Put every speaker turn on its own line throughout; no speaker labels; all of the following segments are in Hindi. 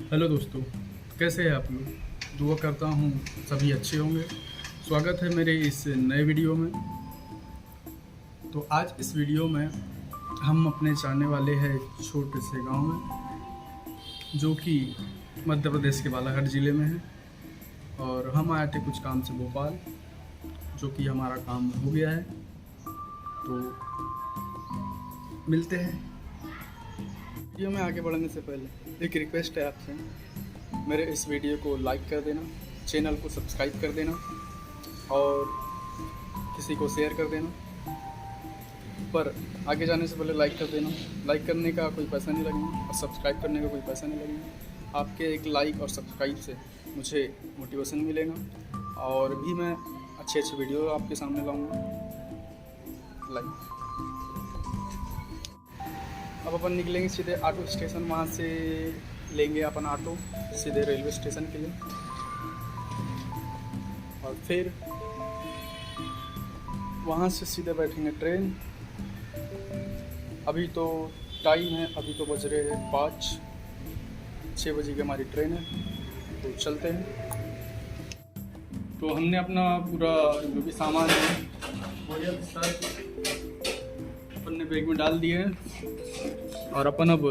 हेलो दोस्तों, कैसे हैं आप लोग। दुआ करता हूँ सभी अच्छे होंगे। स्वागत है मेरे इस नए वीडियो में। तो आज इस वीडियो में हम अपने जाने वाले हैं छोटे से गांव में, जो कि मध्य प्रदेश के बालाघाट ज़िले में है। और हम आए थे कुछ काम से भोपाल, जो कि हमारा काम हो गया है। तो मिलते हैं। वीडियो में आगे बढ़ने से पहले एक रिक्वेस्ट है आपसे, मेरे इस वीडियो को लाइक कर देना, चैनल को सब्सक्राइब कर देना और किसी को शेयर कर देना। पर आगे जाने से पहले लाइक कर देना। लाइक करने का कोई पैसा नहीं लगेगा और सब्सक्राइब करने का कोई पैसा नहीं लगेगा। आपके एक लाइक और सब्सक्राइब से मुझे मोटिवेशन मिलेगा और भी मैं अच्छे वीडियो आपके सामने लाऊंगा। लाइक। अब अपन निकलेंगे सीधे ऑटो स्टेशन, वहाँ से लेंगे अपन ऑटो सीधे रेलवे स्टेशन के लिए और फिर वहाँ से सीधे बैठेंगे ट्रेन। अभी तो टाइम है, अभी तो बज रहे हैं 5-6 बजे की हमारी ट्रेन है। तो चलते हैं। तो हमने अपना पूरा जो भी सामान है बढ़िया अपन ने बैग में डाल दिए हैं और अपन अब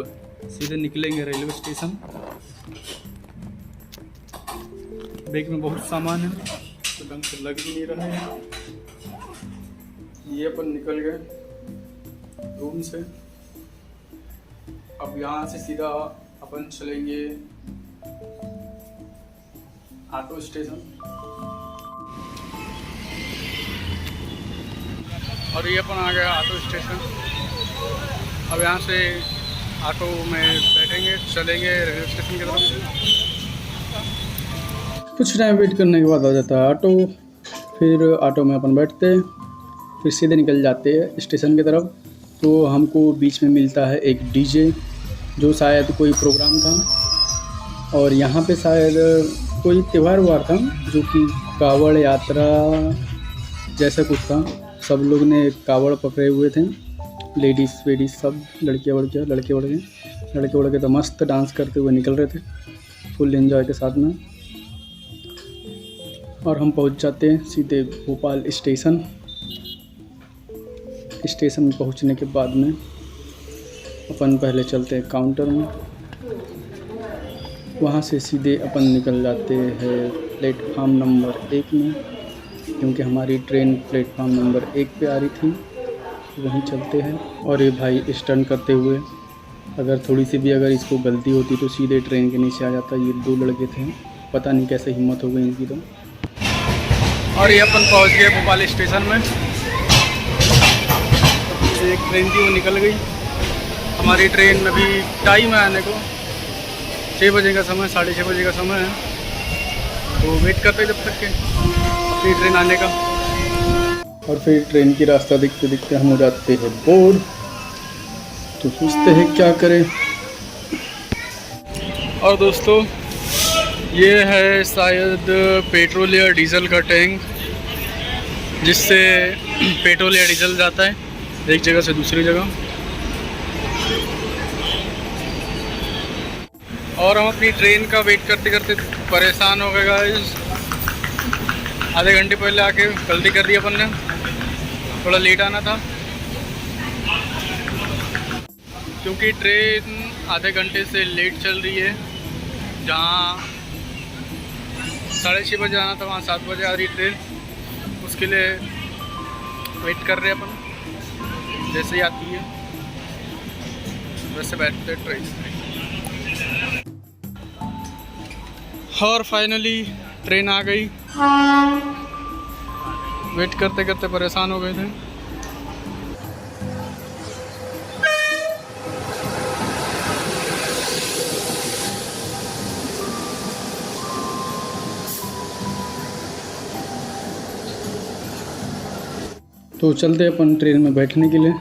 सीधे निकलेंगे रेलवे स्टेशन। बैग में बहुत सामान है तो ढंग से लग भी नहीं रहा है। ये अपन निकल गए रूम से। अब यहाँ से सीधा अपन चलेंगे ऑटो स्टेशन। और ये अपन आ गया ऑटो स्टेशन। अब यहाँ से ऑटो में बैठेंगे, चलेंगे रेलवे स्टेशन की तरफ। कुछ टाइम वेट करने के बाद आ जाता है ऑटो। फिर ऑटो में अपन बैठते हैं, फिर सीधे निकल जाते हैं स्टेशन की तरफ। तो हमको बीच में मिलता है एक डीजे, जो शायद कोई प्रोग्राम था और यहाँ पे शायद कोई त्यौहार हुआ था, जो कि कावड़ यात्रा जैसा कुछ था। सब लोग ने कावड़ पकड़े हुए थे, लेडीज़ वेडीज़ सब, लड़कियाँ वड़कियाँ, लड़के वड़के तो मस्त डांस करते हुए निकल रहे थे फुल एंजॉय के साथ में। और हम पहुंच जाते हैं सीधे भोपाल स्टेशन। स्टेशन में पहुंचने के बाद में अपन पहले चलते हैं काउंटर में। वहां से सीधे अपन निकल जाते हैं प्लेटफार्म नंबर 1 में, क्योंकि हमारी ट्रेन प्लेटफार्म नंबर 1 पे आ रही थी। वहीं चलते हैं। और ये भाई स्टंट करते हुए, अगर थोड़ी सी भी अगर इसको गलती होती तो सीधे ट्रेन के नीचे आ जाता। ये 2 लड़के थे, पता नहीं कैसे हिम्मत हो गई इनकी तो। और ये अपन पहुंच गए भोपाल स्टेशन में। एक ट्रेन थी वो निकल गई। हमारी ट्रेन में भी टाइम है आने को, 6 बजे का समय, 6:30 बजे का समय है। तो वेट करते हैं जब तक के अपनी ट्रेन आने का। और फिर ट्रेन की रास्ता देखते देखते हम हो जाते हैं बोर। तो सोचते हैं क्या करें। और दोस्तों, ये है शायद पेट्रोल या डीजल का टैंक, जिससे पेट्रोल या डीजल जाता है एक जगह से दूसरी जगह। और हम अपनी ट्रेन का वेट करते करते परेशान हो गए गाइस। आधे घंटे पहले आके गलती कर दी अपन ने, थोड़ा लेट आना था, क्योंकि ट्रेन आधे घंटे से लेट चल रही है। जहाँ 6:30 बजे आना था, वहाँ 7 बजे आ रही ट्रेन। उसके लिए वेट कर रहे हैं अपन। जैसे ही आती है वैसे बैठते ट्रेन। और फाइनली ट्रेन आ गई। वेट करते करते परेशान हो गए थे। तो चलते अपन ट्रेन में बैठने के लिए।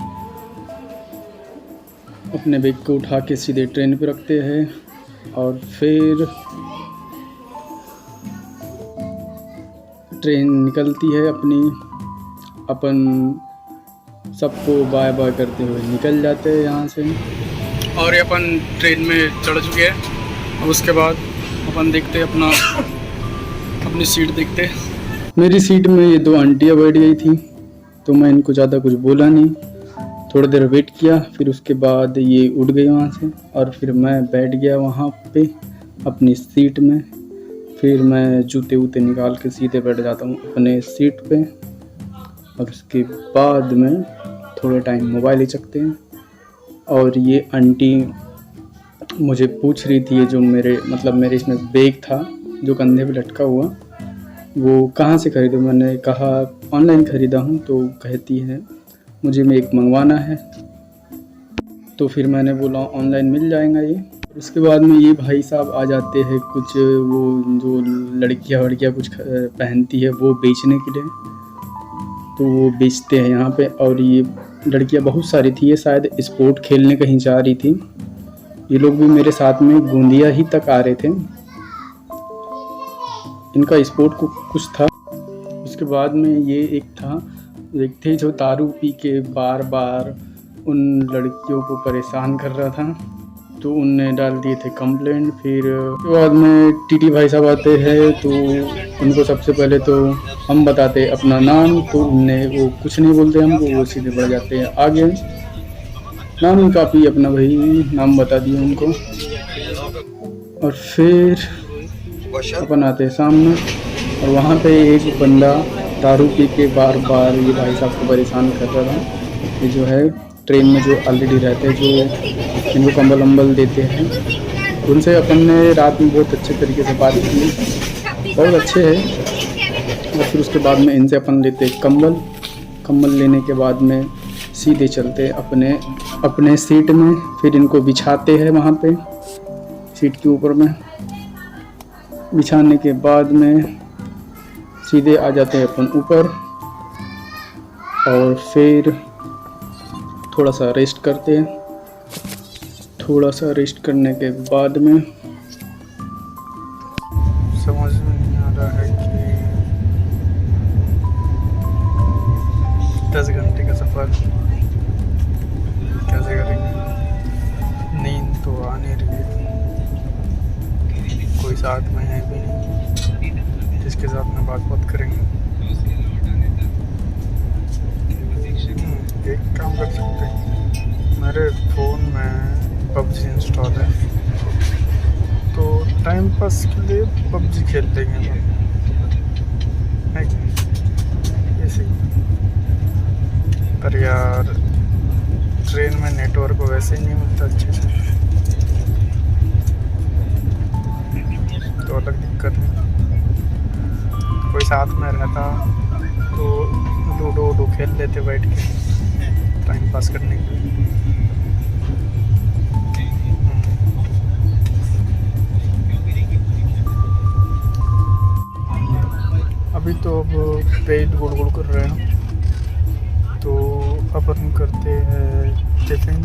अपने बैग को उठा के सीधे ट्रेन पे रखते हैं और फिर ट्रेन निकलती है अपनी। अपन सबको बाय बाय करते हुए निकल जाते हैं यहाँ से। और ये अपन ट्रेन में चढ़ चुके हैं अब उसके बाद अपन देखते अपनी सीट देखते। मेरी सीट में ये 2 आंटियाँ बैठ गई थी, तो मैं इनको ज़्यादा कुछ बोला नहीं, थोड़ी देर वेट किया, फिर उसके बाद ये उठ गई वहाँ से और फिर मैं बैठ गया वहाँ पे अपनी सीट में। फिर मैं जूते वूते निकाल के सीधे बैठ जाता हूँ अपने सीट पे और उसके बाद में थोड़े टाइम मोबाइल ही चखते हैं। और ये आंटी मुझे पूछ रही थी, ये जो मेरे इसमें बैग था जो कंधे पे लटका हुआ, वो कहाँ से खरीदे। मैंने कहा ऑनलाइन ख़रीदा हूँ, तो कहती है मुझे में एक मंगवाना है। तो फिर मैंने बोला ऑनलाइन मिल जाएगा ये। उसके बाद में ये भाई साहब आ जाते हैं, कुछ वो जो लड़कियाँ कुछ पहनती है वो बेचने के लिए, तो वो बेचते हैं यहाँ पे। और ये लड़कियाँ बहुत सारी थी, ये शायद स्पोर्ट खेलने कहीं जा रही थी। ये लोग भी मेरे साथ में गोंदिया ही तक आ रहे थे, इनका स्पोर्ट को कुछ था। उसके बाद में ये एक थे जो दारू पी के बार बार उन लड़कियों को परेशान कर रहा था, तो उनने डाल दिए थे कंप्लेंट। फिर उसके बाद में टीटी भाई साहब आते हैं, तो उनको सबसे पहले तो हम बताते अपना नाम, तो उनने वो कुछ नहीं बोलते हमको, वो सीधे बढ़ जाते हैं आगे। नाम काफ़ी अपना भाई नाम बता दिए उनको, और फिर अपन आते हैं सामने, और वहाँ पे एक बंदा दारू पी के बार बार ये भाई साहब को परेशान कर रहा था। ये जो है ट्रेन में जो ऑलरेडी रहते हैं, जो इनको कंबल वम्बल देते हैं, उनसे अपन ने रात में बहुत अच्छे तरीके से बात की, बहुत अच्छे हैं। और फिर उसके बाद में इनसे अपन लेते कंबल लेने के बाद में सीधे चलते अपने सीट में। फिर इनको बिछाते हैं वहाँ पे सीट के ऊपर में। बिछाने के बाद में सीधे आ जाते हैं अपन ऊपर, और फिर थोड़ा सा रेस्ट करते हैं। थोड़ा सा रेस्ट करने के बाद में समझ में नहीं आ रहा है कि 10 घंटे का सफ़र कैसे करेंगे। नींद तो आ नहीं रही है, कोई साथ में है भी नहीं जिसके साथ में बात करेंगे। एक काम कर सकते हैं, मेरे फ़ोन में PUBG इंस्टॉल है, तो टाइम पास के लिए PUBG खेल लेंगे हम, है ये सही। पर यार ट्रेन में नेटवर्क वैसे ही नहीं मिलता अच्छे से, तो अलग दिक्कत है। कोई साथ में रहता तो लूडो खेल लेते बैठ के टाइम पास करने के लिए। अभी तो अब पेट गुड़गुड़ कर रहे हैं, तो अपन करते हैं टिफिन।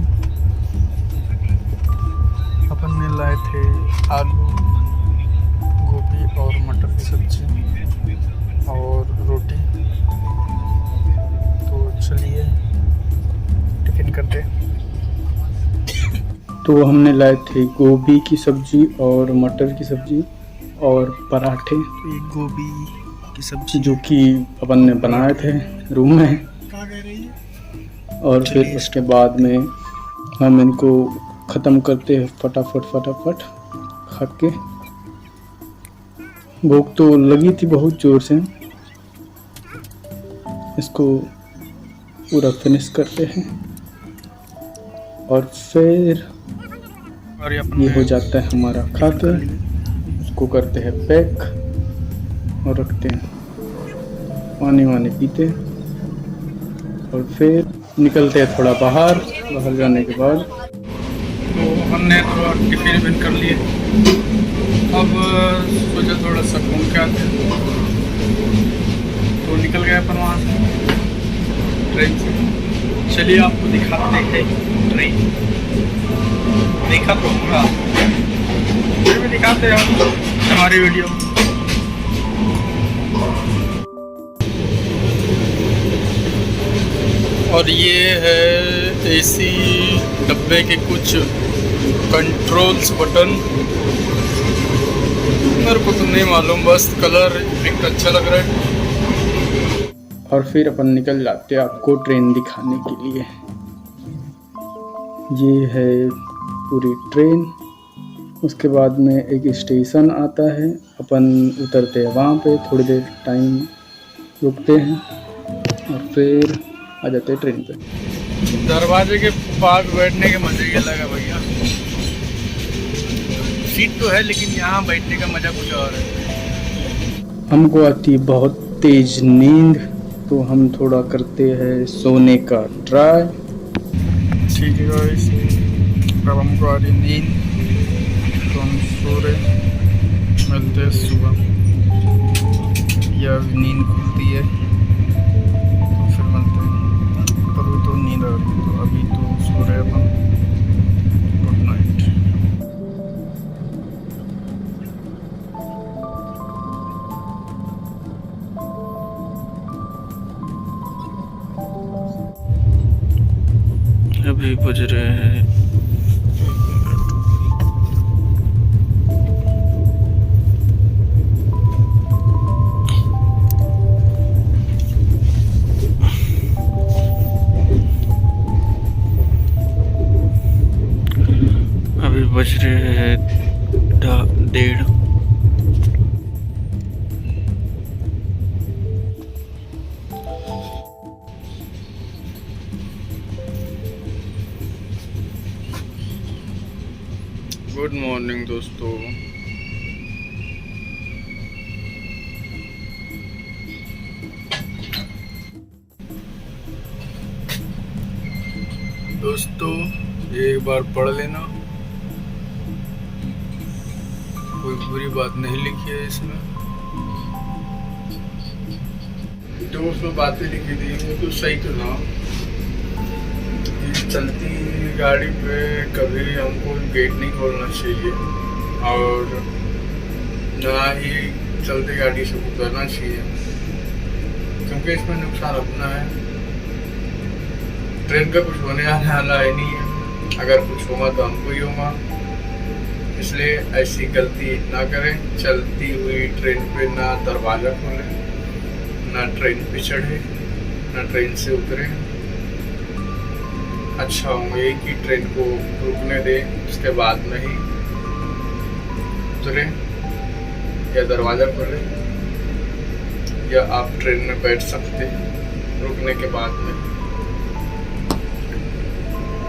अपन ने लाए थे आलू, गोभी और मटर की सब्जी और रोटी। तो चलिए टिफिन करते हैं। तो हमने लाए थे गोभी की सब्जी और मटर की सब्जी और पराठे। ये गोभी की सब्जी जो कि अपन ने बनाए थे रूम में, और फिर उसके बाद में हम इनको ख़त्म करते हैं फटाफट खा के। भूख तो लगी थी बहुत ज़ोर से, इसको पूरा फिनिश करते हैं और फिर ये हो जाता है हमारा खा के। उसको करते हैं पैक और रखते हैं, पानी वानी पीते और फिर निकलते हैं थोड़ा बाहर जाने के बाद। तो हमने थोड़ा टिफिन कर लिए, अब सोचा थोड़ा सा घूम के आते हैं, तो निकल गए अपन वहाँ से ट्रेन से। चलिए आपको दिखाते हैं ट्रेन, देखा तो होगा, फिर भी दिखाते हैं हमारी वीडियो। और ये है एसी डब्बे के कुछ कंट्रोल्स बटन, मेरे को तो नहीं मालूम, बस कलर एक अच्छा लग रहा है। और फिर अपन निकल जाते हैं आपको ट्रेन दिखाने के लिए। ये है पूरी ट्रेन। उसके बाद में एक स्टेशन आता है, अपन उतरते हैं वहाँ पे, थोड़ी देर टाइम रुकते हैं और फिर आ जाते हैं ट्रेन पे। दरवाजे के पास बैठने के मजे ये लगा भैया, सीट तो है लेकिन यहाँ बैठने का मजा कुछ और है। हमको आती है बहुत तेज नींद, तो हम थोड़ा करते हैं सोने का ट्राई। ठीक है गाइस, अब हमको आ रही नींद तो हम सो रहे, मिलते हैं सुबह या नींद खुलती है तो फिर मिलते हैं। अभी तो नींद आ रही है तो अभी तो सो रहे अपन। Good night. अभी बज रहे हैं बज रहे हैं 1:30। गुड मॉर्निंग दोस्तों। एक बार पढ़ लेना, कोई बुरी बात नहीं लिखी है इसमें, जो उसमें बातें लिखी थी वो तो सही तो ना। चलती गाड़ी पे कभी हमको गेट नहीं खोलना चाहिए और ना ही चलती गाड़ी से उतरना चाहिए, क्योंकि इसमें नुकसान अपना है। ट्रेन का कुछ होने आने वाला है नहीं है, अगर कुछ होगा तो हमको ही होगा, इसलिए ऐसी गलती ना करें। चलती हुई ट्रेन पे ना दरवाज़ा खोलें, ना ट्रेन पे चढ़े, ना ट्रेन से उतरे। अच्छा होंगे कि ट्रेन को रुकने दें, उसके बाद में ही उतरे या दरवाज़ा खोलें, या आप ट्रेन में बैठ सकते हैं रुकने के बाद में।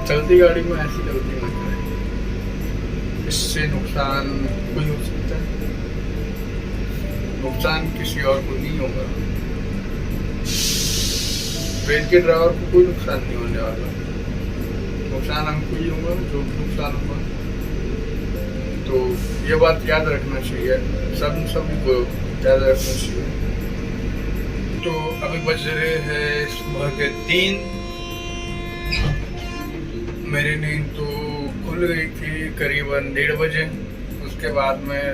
चलती गाड़ी में ऐसी गलती मत करें, इससे नुकसान कोई हो सकता है, नुकसान किसी और को नहीं होगा। ट्रेन के ड्राइवर को कोई नुकसान नहीं होने वाला, नुकसान हमको ही होगा, जो नुकसान होगा। तो ये बात याद रखना चाहिए, सभी को याद रखना चाहिए। तो अभी बज रहे हैं सुबह के 3। मेरी नींद तो खुल गई थी करीबन 1:30 बजे। उसके बाद मैं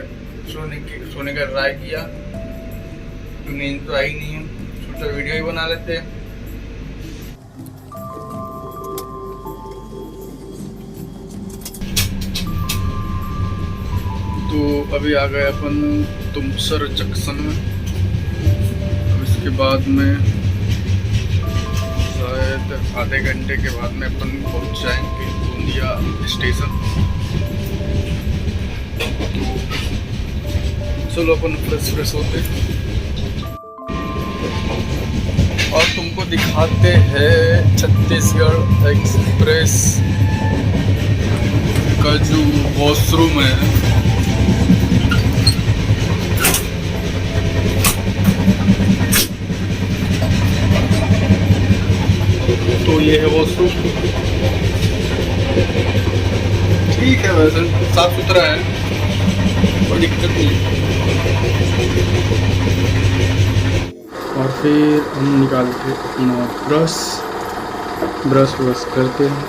सोने का ट्राई किया तो नींद तो आई नहीं है, सोचा वीडियो ही बना लेते हैं। तो अभी आ गए अपन तुमसर जंक्शन में। अब इसके बाद में शायद आधे घंटे के बाद में अपन पहुंच जाएंगे गोंदिया स्टेशन। चलो अपन फ्रेश होते और तुमको दिखाते हैं छत्तीसगढ़ एक्सप्रेस का जो वॉशरूम है। तो ये है वॉशरूम, ठीक है, वैसे साफ सुथरा है, कोई दिक्कत नहीं है। और फिर हम निकालते अपना ब्रश करते हैं,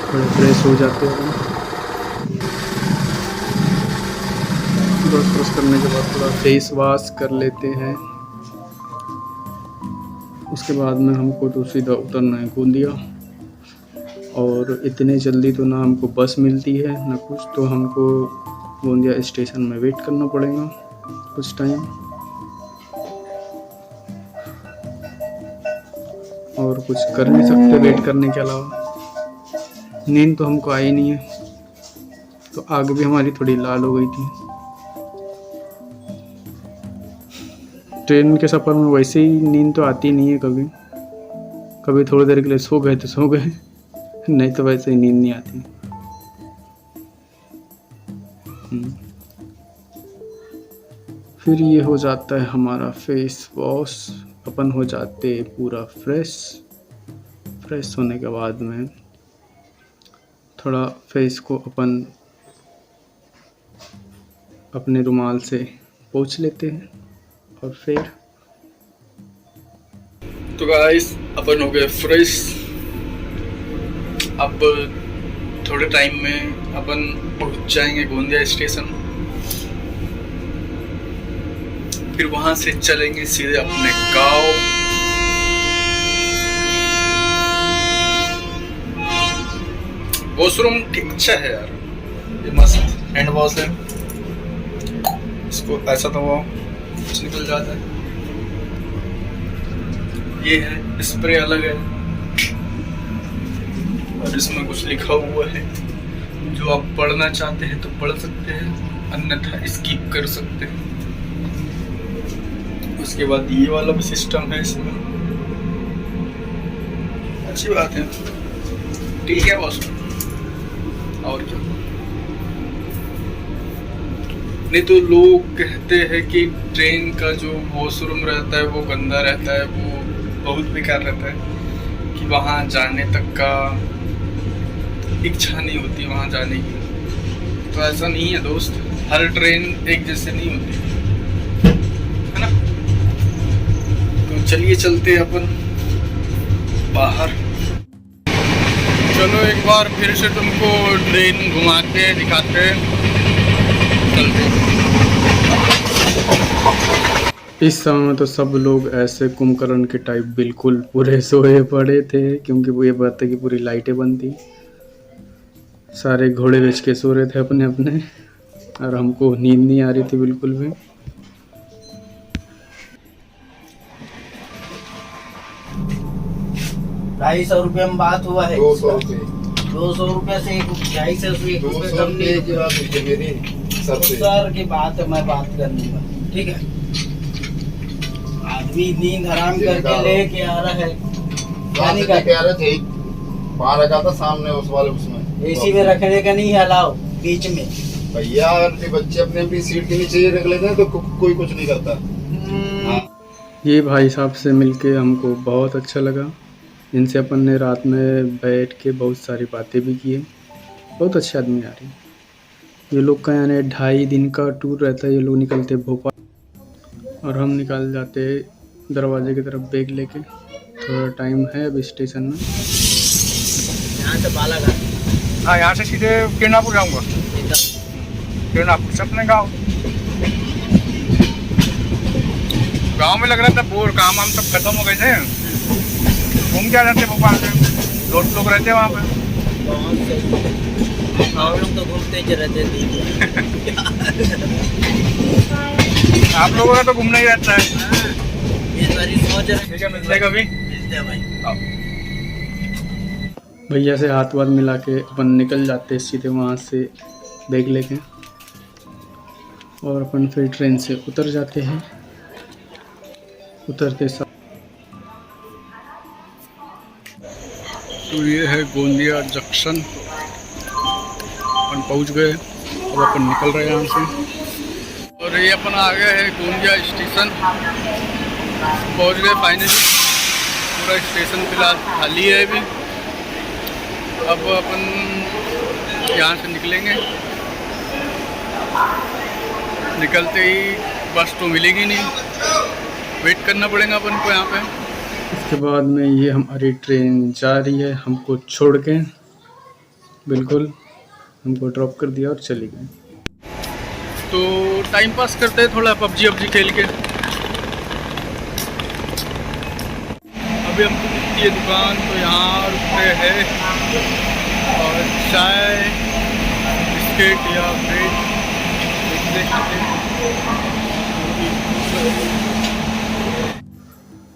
थोड़े फ्रेश हो जाते हैं। ब्रश करने के बाद थोड़ा फेस वॉश कर लेते हैं। उसके बाद में हमको तो सीधा उतरना है गोंदिया, और इतने जल्दी तो ना हमको बस मिलती है ना कुछ, तो हमको गोंदिया स्टेशन में वेट करना पड़ेगा कुछ टाइम, और कुछ कर नहीं सकते वेट करने के अलावा। नींद तो हमको आई नहीं है, तो आग भी हमारी थोड़ी लाल हो गई थी। ट्रेन के सफ़र में वैसे ही नींद तो आती नहीं है, कभी कभी थोड़ी देर के लिए सो गए तो सो गए, नहीं तो वैसे ही नींद नहीं आती। फिर ये हो जाता है हमारा फेस वॉश, अपन हो जाते पूरा फ्रेश होने के बाद में थोड़ा फेस को अपन अपने रुमाल से पोंछ लेते हैं और फिर तो गाइस अपन हो गए फ्रेश। अब थोड़े टाइम में अपन पहुंच जाएंगे गोंदिया स्टेशन, फिर वहां से चलेंगे सीधे अपने गांव। वॉशरूम अच्छा है यार, ये मस्त हैंड वॉश है, इसको ऐसा दबाओ कुछ निकल जाता है। ये है स्प्रे अलग है, और इसमें कुछ लिखा हुआ है, जो आप पढ़ना चाहते हैं तो पढ़ सकते हैं, अन्यथा स्किप कर सकते हैं। उसके बाद ये वाला भी सिस्टम है इसमें, अच्छी बात है, ठीक है बॉस। और क्या, नहीं तो लोग कहते हैं कि ट्रेन का जो वॉशरूम रहता है वो गंदा रहता है, वो बहुत बेकार रहता है, कि वहाँ जाने तक का इच्छा नहीं होती वहाँ जाने की। तो ऐसा नहीं है दोस्त, हर ट्रेन एक जैसे नहीं होती है ना। तो चलिए चलते हैं अपन बाहर। चलो एक बार फिर से तुमको ट्रेन घुमाते दिखाते चलते। इस समय में तो सब लोग ऐसे कुंभकर्ण के टाइप बिल्कुल पूरे सोए पड़े थे, क्योंकि वो ये बात है कि पूरी लाइटें बंद थी, सारे घोड़े बेच के सो रहे थे अपने अपने, और हमको नींद नहीं आ रही थी बिल्कुल भी।
₹250 में बात हुआ है, 200 रुपये से 250 कम नहीं। सर की बात है, मैं बात कर लूंगा, ठीक है। आदमी नींद हराम करके लेके आ रहा है,
वहाँ रखा था सामने उस वाले, उसमें
एसी में रखने का नहीं अलाउ बीच में।
भैया अगर बच्चे अपने अपनी सीट के नीचे रख लेते हैं तो कोई कुछ नहीं करता।
ये भाई साहब से मिलके हमको बहुत अच्छा लगा, इनसे अपन ने रात में बैठ के बहुत सारी बातें भी की, बहुत अच्छे आदमी आ रहे। ये लोग का यानी 2.5 दिन का टूर रहता है, ये लोग निकलते भोपाल और हम निकल जाते दरवाजे की तरफ बैग लेके। थोड़ा टाइम है अभी स्टेशन में।
यहाँ से बालाघाट,
हाँ, यहाँ से सीधे किरनापुर जाऊँगा, किरनापुर से अपने गाँव में लग रहा था बोर, काम वाम सब खत्म हो गए थे, घूम के आ जाते भोपाल से, दोस्त लोग रहते वहाँ पे।
हम लोग तो घूमते ही रहते थे।
आप लोगों का तो घूमना ही रहता है।
ये सारी सोच रहे,
ठीक है, मिलते हैं कभी।
मिलते हैं भाई।
भैया से हाथ वाथ मिला के अपन निकल जाते सीधे वहाँ से बैग लेके, और अपन फिर ट्रेन से उतर जाते हैं। उतरते साथ तो ये है गोंदिया जंक्शन, अपन पहुँच गए, अब अपन निकल रहे हैं यहाँ से। और ये अपन आ गए हैं गोंदिया स्टेशन, पहुँच गए फाइनली। पूरा स्टेशन फिलहाल खाली है अभी। अब अपन यहाँ से निकलेंगे, निकलते ही बस तो मिलेगी नहीं, वेट करना पड़ेगा अपन को यहाँ पे। इसके बाद में ये हमारी ट्रेन जा रही है हमको छोड़ के, बिल्कुल हमको ड्रॉप कर दिया और चली गई। तो टाइम पास करते हैं थोड़ा पबजी खेल के। अभी हमको मिलती है दुकान, तो यहाँ रुकते हैं और चाय बिस्किट या ब्रेड देख सकते हैं।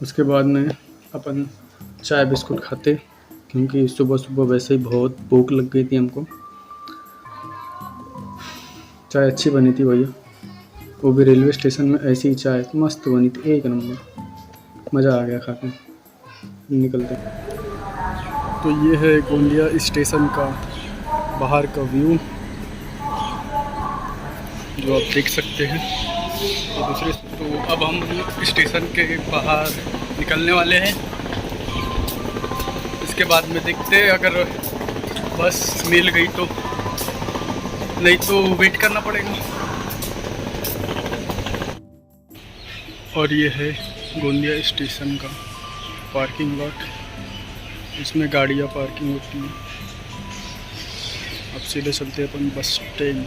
उसके बाद में अपन चाय बिस्कुट खाते, क्योंकि सुबह सुबह वैसे ही बहुत भूख लग गई थी हमको। चाय अच्छी बनी थी भैया, वो भी रेलवे स्टेशन में ऐसी ही चाय मस्त बनी थी, एक नंबर, मज़ा आ गया खा के। निकलते तो ये है गोंदिया स्टेशन का बाहर का व्यू जो आप देख सकते हैं। तो अब हम स्टेशन के बाहर निकलने वाले हैं। इसके बाद में देखते हैं अगर बस मिल गई तो, नहीं तो वेट करना पड़ेगा। और ये है गोंदिया स्टेशन का पार्किंग लॉट, इसमें गाड़ियाँ पार्किंग होती हैं। अब सीधे चलते हैं अपन बस स्टैंड।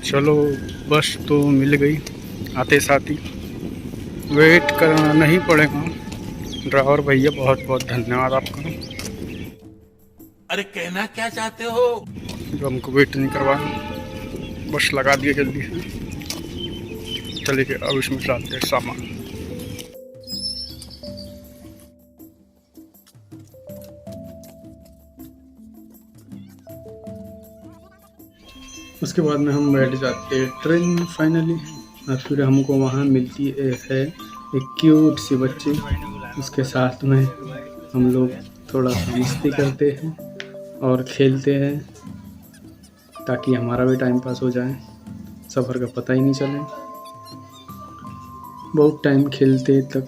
चलो बस तो मिल गई आते साथ ही, वेट करना नहीं पड़ेगा। ड्राइवर भैया बहुत बहुत धन्यवाद आपका।
अरे कहना क्या चाहते हो?
जो हमको वेट नहीं करवाया, बस लगा दिया जल्दी से। चलिए कि अब इसमें डालते हैं सामान। उसके बाद में हम बैठ जाते हैं ट्रेन में फाइनली, और फिर हमको वहाँ मिलती है एक क्यूट सी बच्ची। उसके साथ में हम लोग थोड़ा सा मस्ती करते हैं और खेलते हैं, ताकि हमारा भी टाइम पास हो जाए, सफ़र का पता ही नहीं चले। बहुत टाइम खेलते तक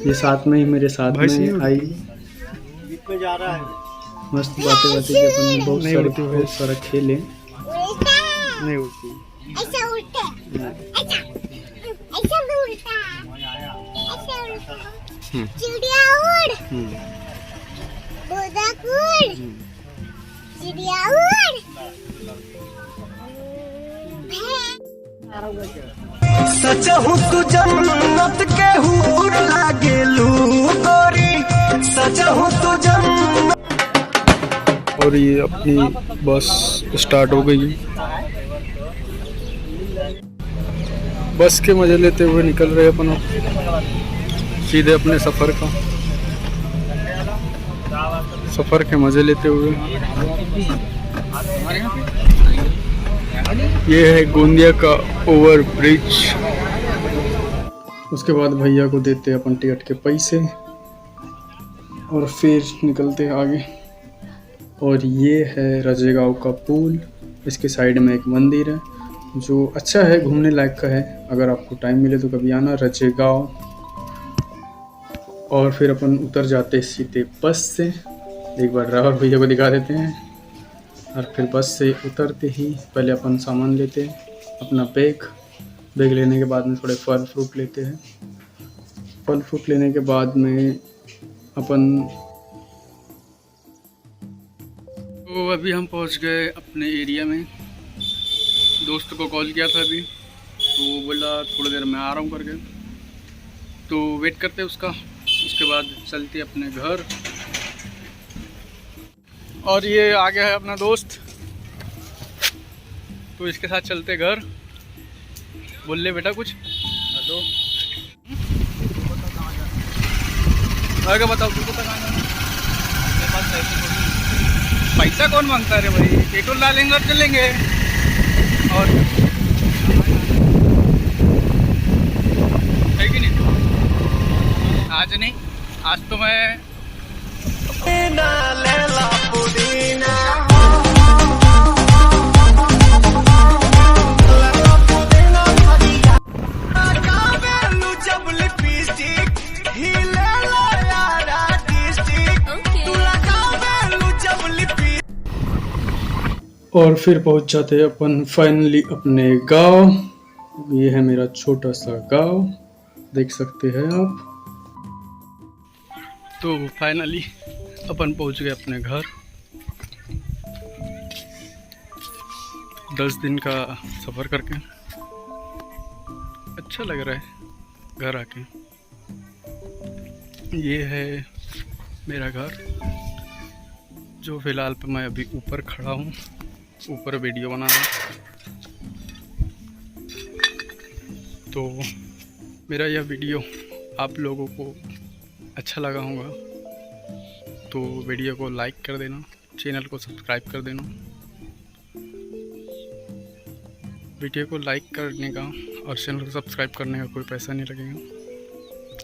ये साथ में ही मेरे साथ में आई, मस्त बातें बातें कि अपन बहुत सारा खेले। नहीं होती
ऐसा उल्टा, ऐसा भी उल्टा, ऐसा उल्टा। चिड़िया उड़, बोदक उड़, चिड़िया उड़।
सच हूँ तू जन्नत के हूर लागेलू गोरी, सच हूँ तू जन्नत।
और ये अपनी बस स्टार्ट हो गई है। बस के मजे लेते हुए निकल रहे अपन सीधे अपने सफ़र के मजे लेते हुए। ये है गोंदिया का ओवर ब्रिज। उसके बाद भैया को देते अपन टिकट के पैसे और फिर निकलते आगे। और ये है रजेगांव का पुल, इसके साइड में एक मंदिर है जो अच्छा है, घूमने लायक का है। अगर आपको टाइम मिले तो कभी आना रजेगांव। और फिर अपन उतर जाते सीधे बस से, एक बार ड्राइवर भैया को दिखा देते हैं। और फिर बस से उतरते ही पहले अपन सामान लेते हैं, अपना बैग लेने के बाद में थोड़े फल फ्रूट लेते हैं। फल फ्रूट लेने के बाद में अपन तो अभी हम पहुंच गए अपने एरिया में। दोस्त को कॉल किया था अभी, तो वो बोला थोड़ी देर में आ रहा हूँ करके, तो वेट करते उसका। उसके बाद चलते अपने घर। और ये आ गया है अपना दोस्त, तो इसके साथ चलते घर। बोल ले बेटा कुछ तो आगे बताओ, तुमको पता कहाँ जाना? मेरे पास पैसा कौन मांगता है रे भाई, पेट्रोल डालेंगे और चलेंगे। और है कि नहीं? आज नहीं, आज तो मैं और फिर पहुंच जाते हैं अपन फाइनली अपने गांव। ये है मेरा छोटा सा गांव, देख सकते हैं आप। तो फाइनली अपन पहुंच गए अपने घर। 10 दिन का सफ़र करके अच्छा लग रहा है घर आके। ये है मेरा घर, जो फ़िलहाल पे मैं अभी ऊपर खड़ा हूँ, ऊपर वीडियो बना रहा हूँ। तो मेरा यह वीडियो आप लोगों को अच्छा लगा होगा तो वीडियो को लाइक कर देना, चैनल को सब्सक्राइब कर देना। वीडियो को लाइक करने का और चैनल को सब्सक्राइब करने का कोई पैसा नहीं लगेगा,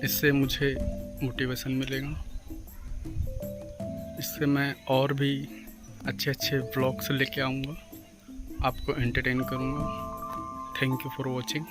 इससे मुझे मोटिवेशन मिलेगा, इससे मैं और भी अच्छे अच्छे व्लॉग्स लेके आऊँगा, आपको एंटरटेन करूँगा। Thank you for watching.